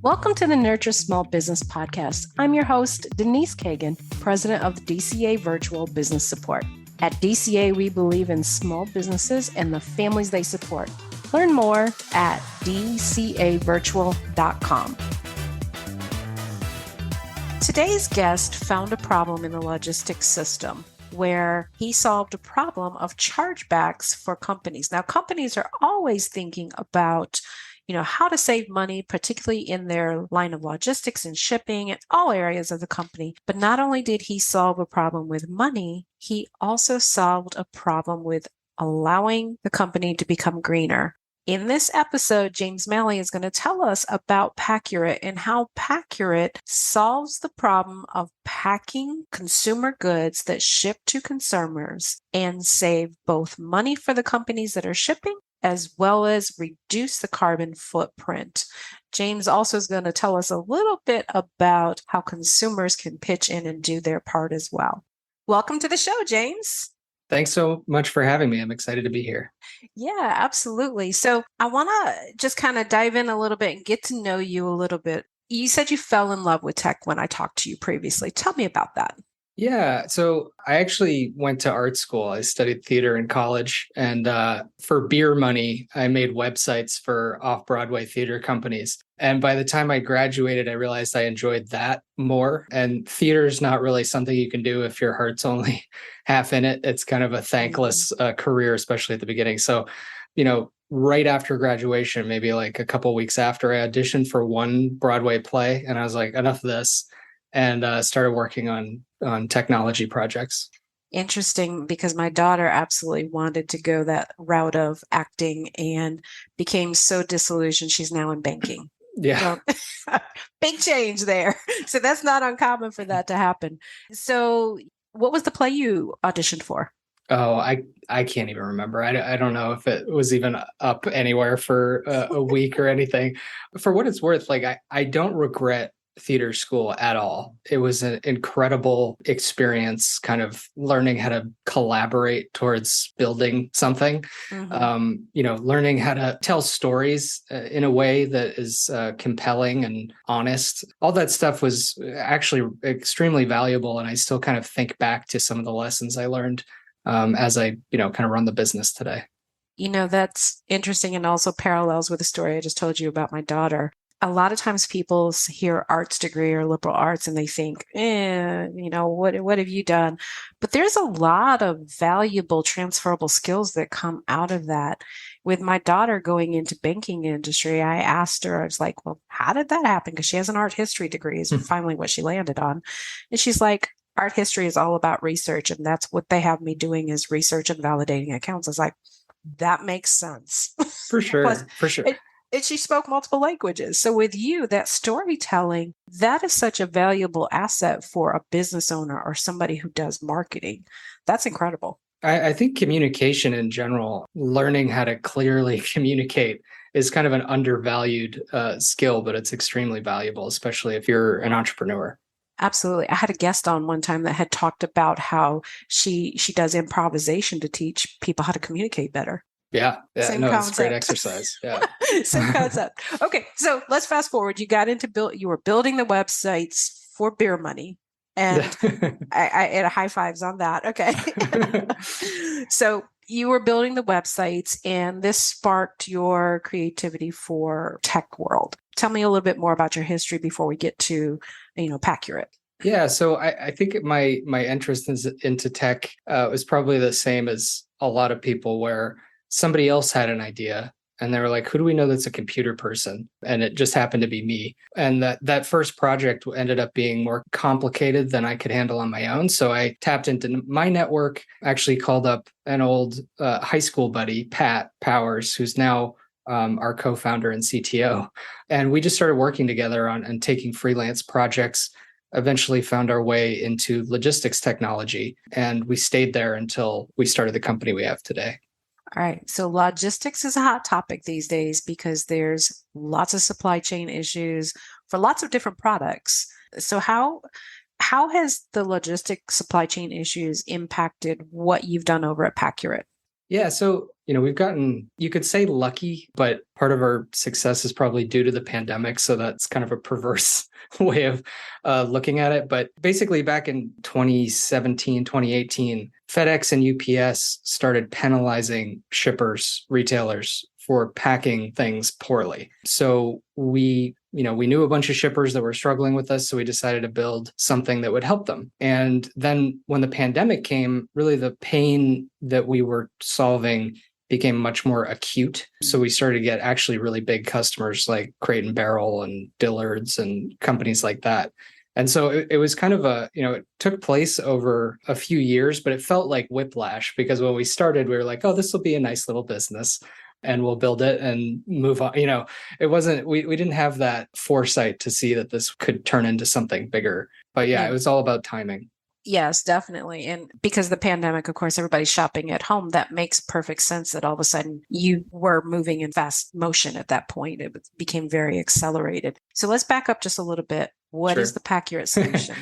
Welcome to the Nurture Small Business Podcast. I'm your host, Denise Cagan, president of the DCA Virtual Business Support. At DCA, we believe in small businesses and the families they support. Learn more at dcavirtual.com. Today's guest found a problem in the logistics system where he solved a problem of chargebacks for companies. Now, companies are always thinking about how to save money, particularly in their line of logistics and shipping and all areas of the company. But not only did he solve a problem with money, he also solved a problem with allowing the company to become greener. In this episode, James Malley is going to tell us about Paccurate and how Paccurate solves the problem of packing consumer goods that ship to consumers and save both money for the companies that are shipping as well as reduce the carbon footprint. James also is going to tell us a little bit about how consumers can pitch in and do their part as well. Welcome to the show, James. Thanks so much for having me. I'm excited to be here. Yeah, absolutely. So I want to just kind of dive in a little bit and get to know you a little bit. You said you fell in love with tech when I talked to you previously. Tell me about that. Yeah, so I actually went to art school. I studied theater in college, and for beer money, I made websites for off-Broadway theater companies. And by the time I graduated, I realized I enjoyed that more. And theater is not really something you can do if your heart's only half in it. It's kind of a thankless career, especially at the beginning. So, right after graduation, maybe like a couple of weeks after, I auditioned for one Broadway play, and I was like, enough of this. And started working on technology projects. Interesting, because my daughter absolutely wanted to go that route of acting and became so disillusioned. She's now in banking. Yeah. So, big change there. So that's not uncommon for that to happen. So what was the play you auditioned for? Oh, I can't even remember. I don't know if it was even up anywhere for a week or anything. For what it's worth, I don't regret theater school at all. It was an incredible experience, kind of learning how to collaborate towards building something. Learning how to tell stories in a way that is compelling and honest. All that stuff was actually extremely valuable, and I still kind of think back to some of the lessons I learned as I kind of run the business today. That's interesting, and also parallels with the story I just told you about my daughter. A lot of times people hear arts degree or liberal arts and they think, what have you done? But there's a lot of valuable transferable skills that come out of that. With my daughter going into banking industry, I asked her, I was like, well, how did that happen? Because she has an art history degree is finally what she landed on. And she's like, art history is all about research. And that's what they have me doing is research and validating accounts. I was like, that makes sense. For sure. For sure. And she spoke multiple languages. So with you, that storytelling, that is such a valuable asset for a business owner or somebody who does marketing. That's incredible. I think communication in general, learning how to clearly communicate is kind of an undervalued skill, but it's extremely valuable, especially if you're an entrepreneur. Absolutely. I had a guest on one time that had talked about how she does improvisation to teach people how to communicate better. Yeah. It's a great exercise. Yeah. Same concept. Okay. So let's fast forward. You got into you were building the websites for beer money. And I had high fives on that. Okay. So you were building the websites and this sparked your creativity for tech world. Tell me a little bit more about your history before we get to, Paccurate. Yeah. So I think my interest into tech was probably the same as a lot of people, where somebody else had an idea and they were like, who do we know that's a computer person? And it just happened to be me. And that first project ended up being more complicated than I could handle on my own. So I tapped into my network, actually called up an old high school buddy, Pat Powers, who's now our co-founder and CTO. And we just started working together on taking freelance projects, eventually found our way into logistics technology. And we stayed there until we started the company we have today. All right. So logistics is a hot topic these days because there's lots of supply chain issues for lots of different products. So how has the logistics supply chain issues impacted what you've done over at Paccurate? Yeah, so we've gotten, you could say lucky, but part of our success is probably due to the pandemic. So that's kind of a perverse way of looking at it. But basically, back in 2017, 2018, FedEx and UPS started penalizing shippers, retailers for packing things poorly. So we knew a bunch of shippers that were struggling with us, so we decided to build something that would help them. And then when the pandemic came, really the pain that we were solving became much more acute. So we started to get actually really big customers like Crate and Barrel and Dillard's and companies like that. And so it was kind of it took place over a few years, but it felt like whiplash because when we started, we were like, oh, this will be a nice little business and we'll build it and move on. It wasn't, we didn't have that foresight to see that this could turn into something bigger. But yeah, it was all about timing. Yes, definitely. And because of the pandemic, of course, everybody's shopping at home. That makes perfect sense that all of a sudden you were moving in fast motion at that point. It became very accelerated. So let's back up just a little bit. What is the Paccurate solution?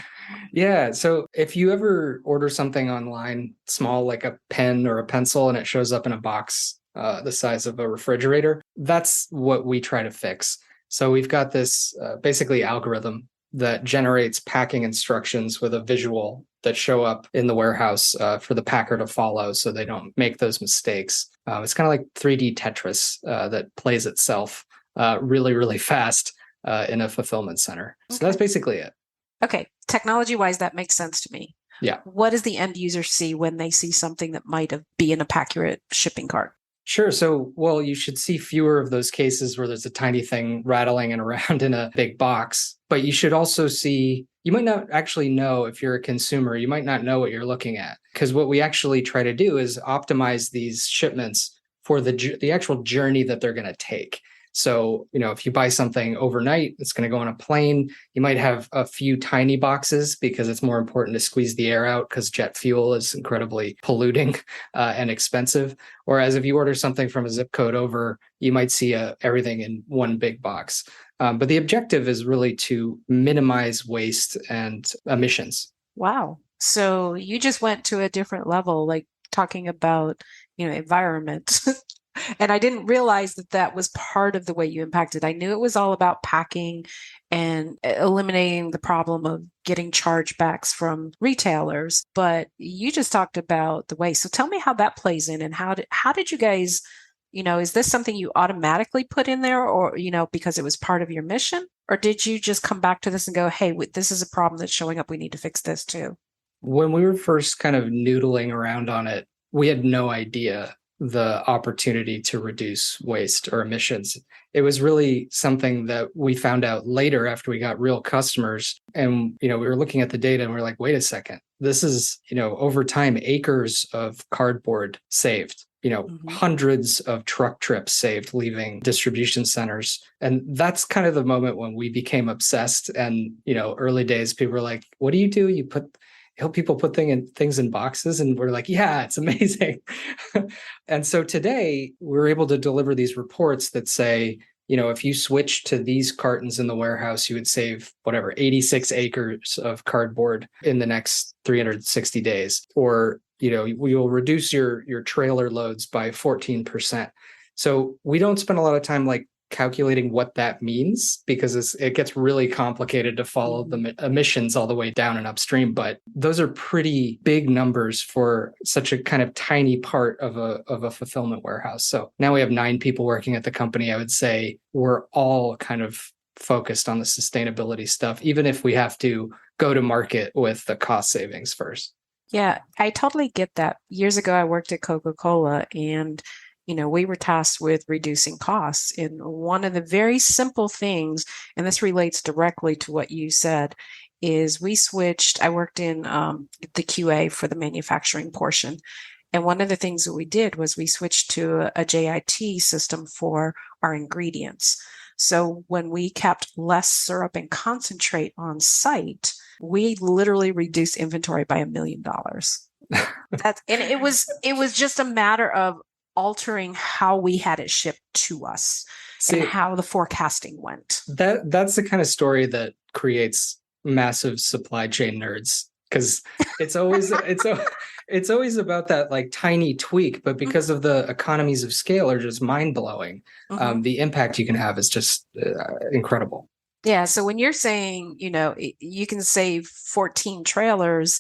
Yeah. So if you ever order something online, small like a pen or a pencil, and it shows up in a box the size of a refrigerator, that's what we try to fix. So we've got this basically algorithm that generates packing instructions with a visual that show up in the warehouse for the packer to follow so they don't make those mistakes. It's kind of like 3D Tetris that plays itself really, really fast in a fulfillment center. So that's basically it. Okay. Technology-wise, that makes sense to me. Yeah. What does the end user see when they see something that might be in a Paccurate shipping cart? Sure. So, well, you should see fewer of those cases where there's a tiny thing rattling and around in a big box. But you should also see, you might not actually know if you're a consumer, you might not know what you're looking at. Because what we actually try to do is optimize these shipments for the actual journey that they're going to take. So, if you buy something overnight, it's going to go on a plane. You might have a few tiny boxes because it's more important to squeeze the air out because jet fuel is incredibly polluting and expensive. Whereas if you order something from a zip code over, you might see everything in one big box. But the objective is really to minimize waste and emissions. Wow. So you just went to a different level, like talking about, environment. And I didn't realize that that was part of the way you impacted. I knew it was all about packing and eliminating the problem of getting chargebacks from retailers, but you just talked about the waste. So tell me how that plays in and how did you guys, is this something you automatically put in there or, because it was part of your mission? Or did you just come back to this and go, hey, this is a problem that's showing up. We need to fix this too? When we were first kind of noodling around on it, we had no idea the opportunity to reduce waste or emissions. It was really something that we found out later after we got real customers. And, we were looking at the data and we're like, wait a second, this is, over time, acres of cardboard saved, hundreds of truck trips saved leaving distribution centers. And that's kind of the moment when we became obsessed. And, early days, people were like, what do? You help people put things in boxes. And we're like, yeah, it's amazing. And so today we're able to deliver these reports that say, if you switch to these cartons in the warehouse, you would save 86 acres of cardboard in the next 360 days. Or, we will reduce your trailer loads by 14%. So we don't spend a lot of time calculating what that means because it gets really complicated to follow the emissions all the way down and upstream. But those are pretty big numbers for such a kind of tiny part of a fulfillment warehouse. So now we have 9 people working at the company. I would say we're all kind of focused on the sustainability stuff, even if we have to go to market with the cost savings first. Yeah, I totally get that. Years ago, I worked at Coca-Cola and we were tasked with reducing costs. And one of the very simple things, and this relates directly to what you said, is I worked in the QA for the manufacturing portion. And one of the things that we did was we switched to a JIT system for our ingredients. So when we kept less syrup and concentrate on site, we literally reduced inventory by $1 million. And it was just a matter of altering how we had it shipped to us and how the forecasting went. That's the kind of story that creates massive supply chain nerds because it's always It's always about that like tiny tweak, but because of the economies of scale are just mind blowing. Mm-hmm. The impact you can have is just incredible. Yeah. So when you're saying, you can save 14 trailers,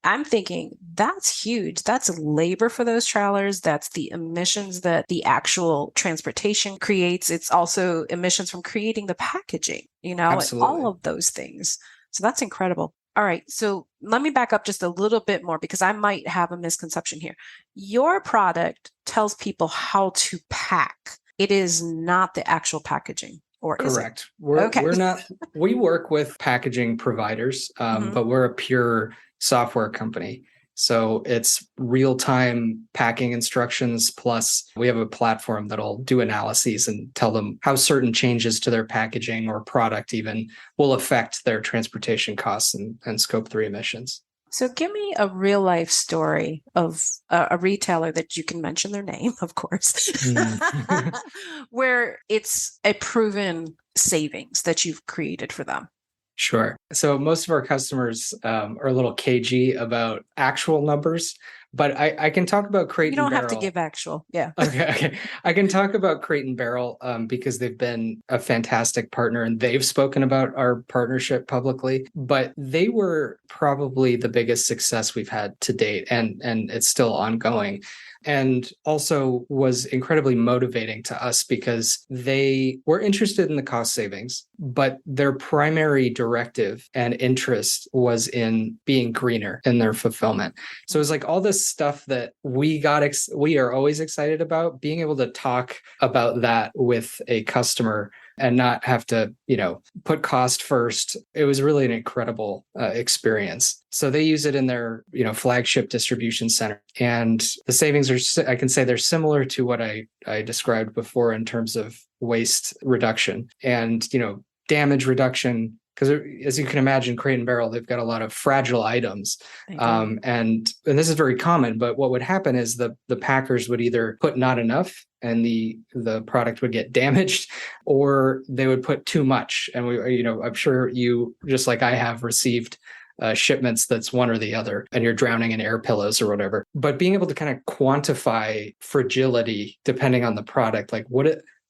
I'm thinking that's huge. That's labor for those trailers. That's the emissions that the actual transportation creates. It's also emissions from creating the packaging, all Absolutely. of those things. So that's incredible. All right. So let me back up just a little bit more because I might have a misconception here. Your product tells people how to pack. It is not the actual packaging, or is it? Correct. We're Okay. we're not we work with packaging providers, Mhm. but we're a pure software company. So it's real-time packing instructions, plus we have a platform that'll do analyses and tell them how certain changes to their packaging or product even will affect their transportation costs and scope 3 emissions. So give me a real life story of a retailer that you can mention their name, of course, Mm. where it's a proven savings that you've created for them. Sure. So most of our customers are a little cagey about actual numbers, but I can talk about You Crate and don't have to Barrel. give actual. Yeah. Okay. I can talk about Crate and Barrel because they've been a fantastic partner and they've spoken about our partnership publicly. But they were probably the biggest success we've had to date, and it's still ongoing. And also was incredibly motivating to us because they were interested in the cost savings, but their primary directive and interest was in being greener in their fulfillment. So it's like all this stuff that we are always excited about, being able to talk about that with a customer and not have to, put cost first. It was really an incredible experience. So they use it in their, flagship distribution center. And the savings are, I can say they're similar to what I described before in terms of waste reduction and, damage reduction, because as you can imagine, Crate and Barrel, they've got a lot of fragile items, and this is very common. But what would happen is the packers would either put not enough, and the product would get damaged, or they would put too much. And I'm sure you, just like I have, received shipments that's one or the other, and you're drowning in air pillows or whatever. But being able to kind of quantify fragility depending on the product, like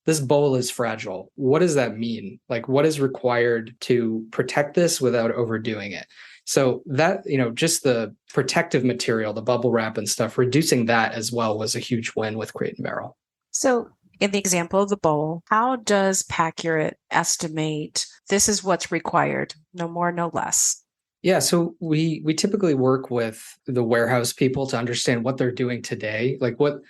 this bowl is fragile. What does that mean? Like, what is required to protect this without overdoing it? So that, just the protective material, the bubble wrap and stuff, reducing that as well was a huge win with Crate and Barrel. So in the example of the bowl, how does Paccurate estimate this is what's required? No more, no less. Yeah, so we typically work with the warehouse people to understand what they're doing today, like what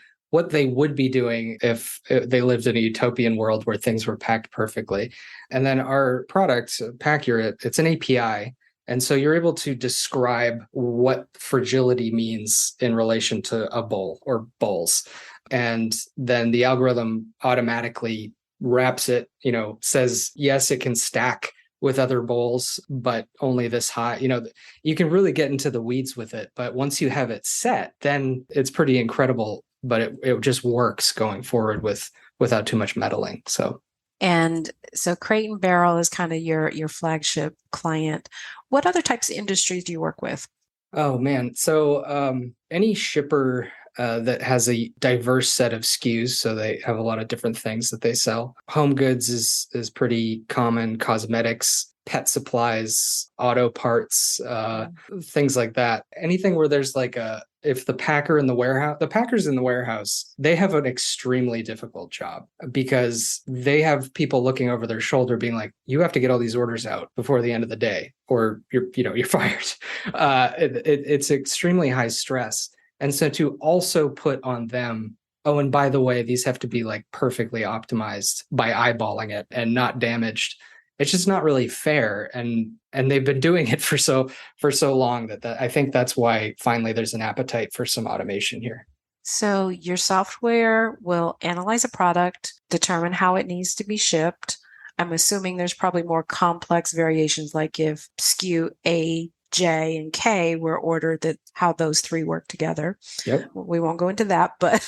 they would be doing if they lived in a utopian world where things were packed perfectly. And then our product, Paccurate, it's an API. And so you're able to describe what fragility means in relation to a bowl or bowls. And then the algorithm automatically wraps it, says, yes, it can stack with other bowls, but only this high. You can really get into the weeds with it. But once you have it set, then it's pretty incredible. But it just works going forward without too much meddling. And so Crate and Barrel is kind of your flagship client. What other types of industries do you work with? Oh man. So any shipper that has a diverse set of SKUs, so they have a lot of different things that they sell. Home goods is pretty common, cosmetics, pet supplies, auto parts, things like that. Anything where there's like if the packers in the warehouse, they have an extremely difficult job because they have people looking over their shoulder being like, you have to get all these orders out before the end of the day or you're fired. It's extremely high stress. And so to also put on them, oh, and by the way, these have to be like perfectly optimized by eyeballing it and not damaged. It's just not really fair. And they've been doing it for so long that I think that's why finally there's an appetite for some automation here. So your software will analyze a product, determine how it needs to be shipped. I'm assuming there's probably more complex variations, like if SKU A, J, and K were ordered, that how those three work together. Yep. We won't go into that, but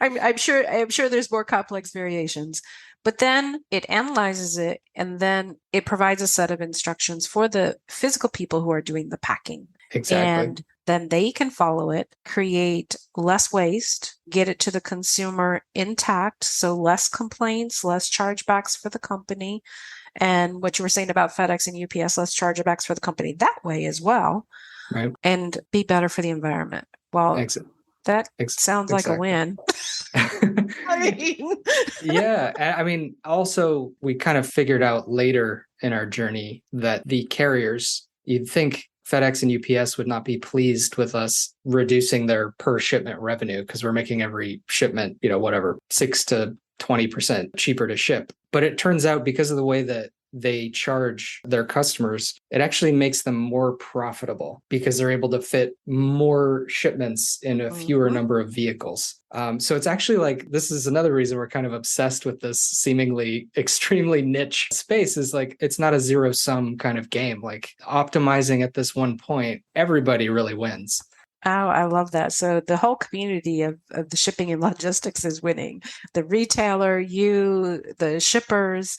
I'm sure there's more complex variations. But then it analyzes it, and then it provides a set of instructions for the physical people who are doing the packing. Exactly. And then they can follow it, create less waste, get it to the consumer intact. So less complaints, less chargebacks for the company. And what you were saying about FedEx and UPS, less chargebacks for the company that way as well, Right. and be better for the environment. Well, that sounds like a win. I mean, yeah. I mean, also, we kind of figured out later in our journey that the carriers, you'd think FedEx and UPS would not be pleased with us reducing their per shipment revenue because we're making every shipment, whatever, 6 to 20% cheaper to ship. But it turns out because of the way that they charge their customers, it actually makes them more profitable because they're able to fit more shipments in a fewer number of vehicles. So it's actually like, this is another reason we're kind of obsessed with this seemingly extremely niche space, is like, it's not a zero sum kind of game. Like optimizing at this one point, everybody really wins. Oh, I love that. So the whole community of the shipping and logistics is winning. The retailer, you, the shippers.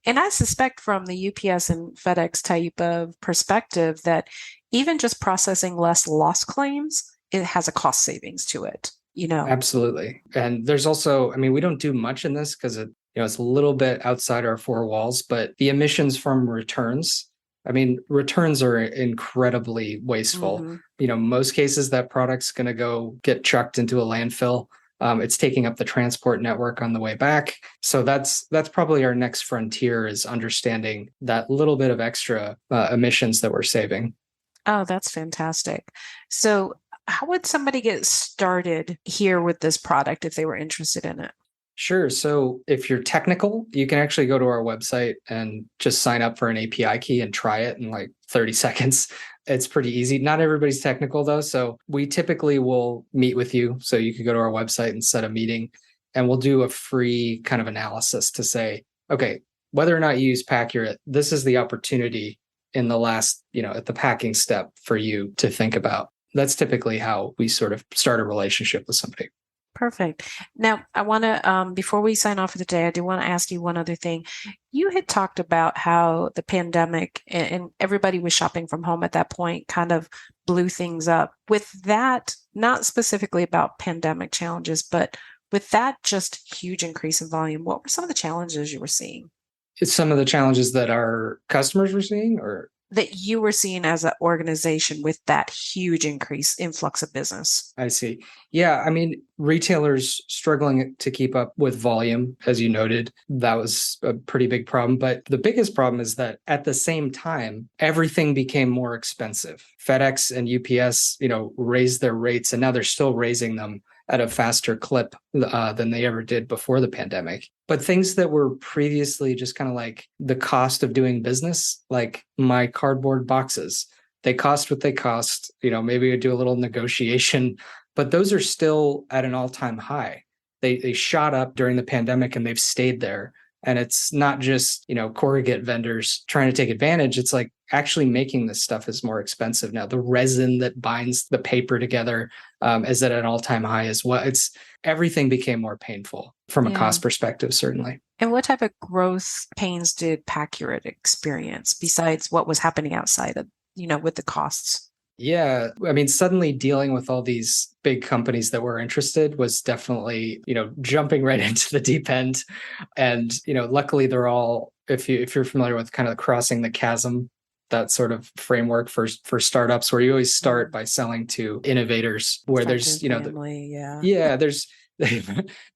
And I suspect from the UPS and FedEx type of perspective that even just processing less loss claims, it has a cost savings to it, Absolutely. And there's also, I mean, we don't do much in this because it's a little bit outside our four walls, but the emissions from returns, I mean, returns are incredibly wasteful. Most cases that product's going to go get chucked into a landfill. It's taking up the transport network on the way back. So that's probably our next frontier, is understanding that little bit of extra emissions that we're saving. Oh, that's fantastic. So how would somebody get started here with this product if they were interested in it? Sure. So if you're technical, you can actually go to our website and just sign up for an API key and try it in like 30 seconds. It's pretty easy. Not everybody's technical though. So we typically will meet with you. So you could go to our website and set a meeting, and we'll do a free kind of analysis to say, okay, whether or not you use Paccurate, this is the opportunity in the last, at the packing step for you to think about. That's typically how we sort of start a relationship with somebody. Perfect. Now, I want to, before we sign off for the day, I do want to ask you one other thing. You had talked about how the pandemic and everybody was shopping from home at that point kind of blew things up. With that, not specifically about pandemic challenges, but with that just huge increase in volume, what were some of the challenges you were seeing? It's some of the challenges that our customers were seeing, or that you were seeing as an organization with that huge influx of business? I see. Yeah. I mean, retailers struggling to keep up with volume, as you noted, that was a pretty big problem. But the biggest problem is that at the same time, everything became more expensive. FedEx and UPS, raised their rates, and now they're still raising them at a faster clip than they ever did before the pandemic. But things that were previously just kind of like the cost of doing business, like my cardboard boxes, they cost what they cost. Maybe we do a little negotiation, but those are still at an all-time high. They shot up during the pandemic and they've stayed there. And it's not just, corrugate vendors trying to take advantage. It's like actually making this stuff is more expensive now. The resin that binds the paper together is at an all-time high as well. Everything became more painful from a cost perspective, certainly. And what type of growth pains did Paccurate experience besides what was happening outside of, with the costs? Yeah. I mean, suddenly dealing with all these big companies that were interested was definitely, jumping right into the deep end. And, luckily they're all, if you're familiar with kind of crossing the chasm, that sort of framework for startups, where you always start by selling to innovators, where there's, family,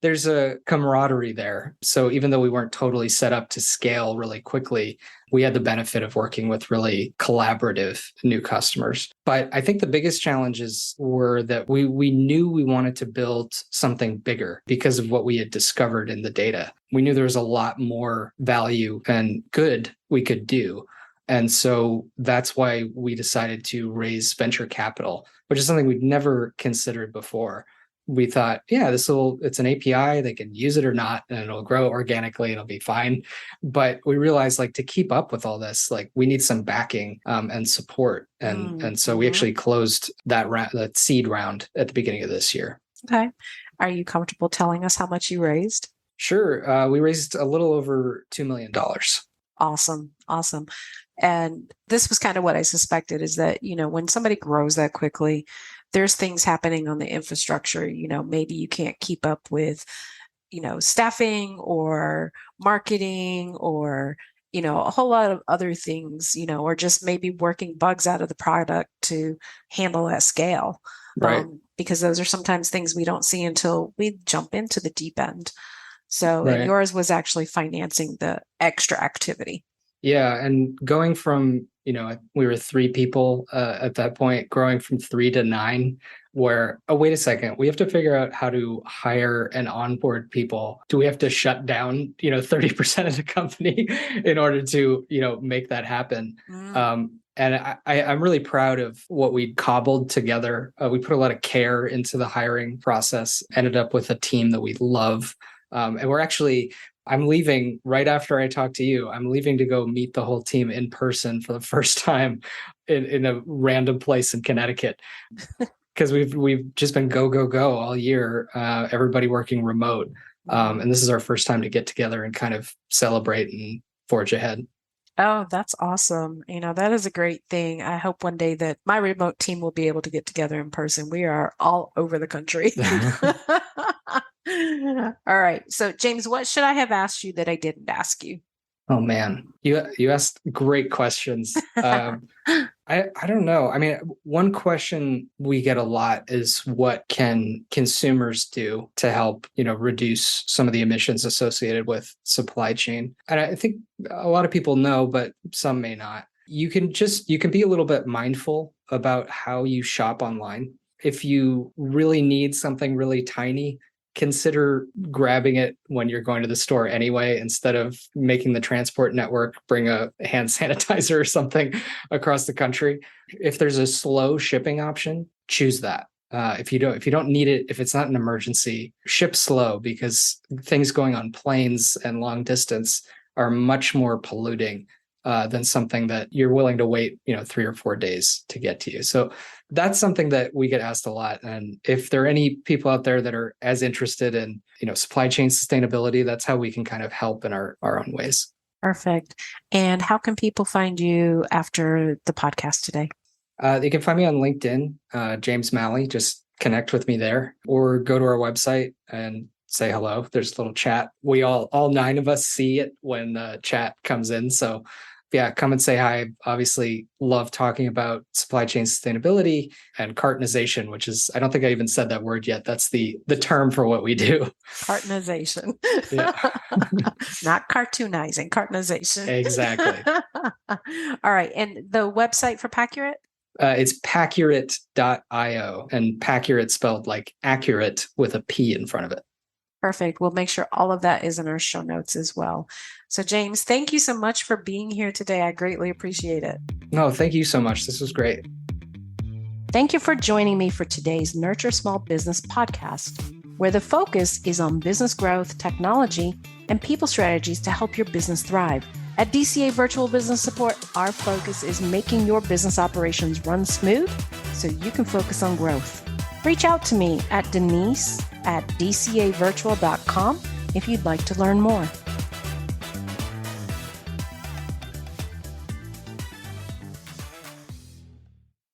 there's a camaraderie there. So even though we weren't totally set up to scale really quickly, we had the benefit of working with really collaborative new customers. But I think the biggest challenges were that we knew we wanted to build something bigger because of what we had discovered in the data. We knew there was a lot more value and good we could do. And so that's why we decided to raise venture capital, which is something we'd never considered before. We thought, it's an API, they can use it or not, and it'll grow organically, it'll be fine. But we realized, to keep up with all this, we need some backing and support. And so we actually closed that seed round at the beginning of this year. Okay. Are you comfortable telling us how much you raised? Sure. We raised a little over $2 million. Awesome. And this was kind of what I suspected, is that, when somebody grows that quickly, there's things happening on the infrastructure. Maybe you can't keep up with, staffing or marketing or, a whole lot of other things, or just maybe working bugs out of the product to handle that scale. Right. Because those are sometimes things we don't see until we jump into the deep end. So, Right. and yours was actually financing the extra activity. Yeah. And going from, we were 3 people at that point, growing from 3 to 9, where, oh, wait a second, we have to figure out how to hire and onboard people. Do we have to shut down, 30% of the company in order to, make that happen? And I'm really proud of what we cobbled together. We put a lot of care into the hiring process, ended up with a team that we love. And I'm leaving right after I talk to you. I'm leaving to go meet the whole team in person for the first time in a random place in Connecticut. Because we've just been go all year, everybody working remote. And this is our first time to get together and kind of celebrate and forge ahead. Oh, that's awesome. That is a great thing. I hope one day that my remote team will be able to get together in person. We are all over the country. All right. So, James, what should I have asked you that I didn't ask you? Oh, man. You asked great questions. I don't know. I mean, one question we get a lot is, what can consumers do to help, reduce some of the emissions associated with supply chain? And I think a lot of people know, but some may not. You can be a little bit mindful about how you shop online. If you really need something really tiny, consider grabbing it when you're going to the store anyway, instead of making the transport network bring a hand sanitizer or something across the country. If there's a slow shipping option, choose that. If you don't need it, if it's not an emergency, ship slow, because things going on planes and long distance are much more polluting than something that you're willing to wait, 3 or 4 days to get to you. So that's something that we get asked a lot. And if there are any people out there that are as interested in, supply chain sustainability, that's how we can kind of help in our own ways. Perfect. And how can people find you after the podcast today? They can find me on LinkedIn, James Malley. Just connect with me there, or go to our website and say hello. There's a little chat. We all 9 of us see it when the chat comes in. So yeah, come and say hi. Obviously love talking about supply chain sustainability and cartonization, which is, I don't think I even said that word yet. That's the term for what we do. Cartonization. Not cartoonizing, cartonization. Exactly. All right. And the website for Paccurate? It's Paccurate.io, and Paccurate spelled like accurate with a P in front of it. Perfect. We'll make sure all of that is in our show notes as well. So, James, thank you so much for being here today. I greatly appreciate it. No, thank you so much. This was great. Thank you for joining me for today's Nurture Small Business podcast, where the focus is on business growth, technology, and people strategies to help your business thrive. At DCA Virtual Business Support, our focus is making your business operations run smooth so you can focus on growth. Reach out to me at Denise@dcavirtual.com if you'd like to learn more.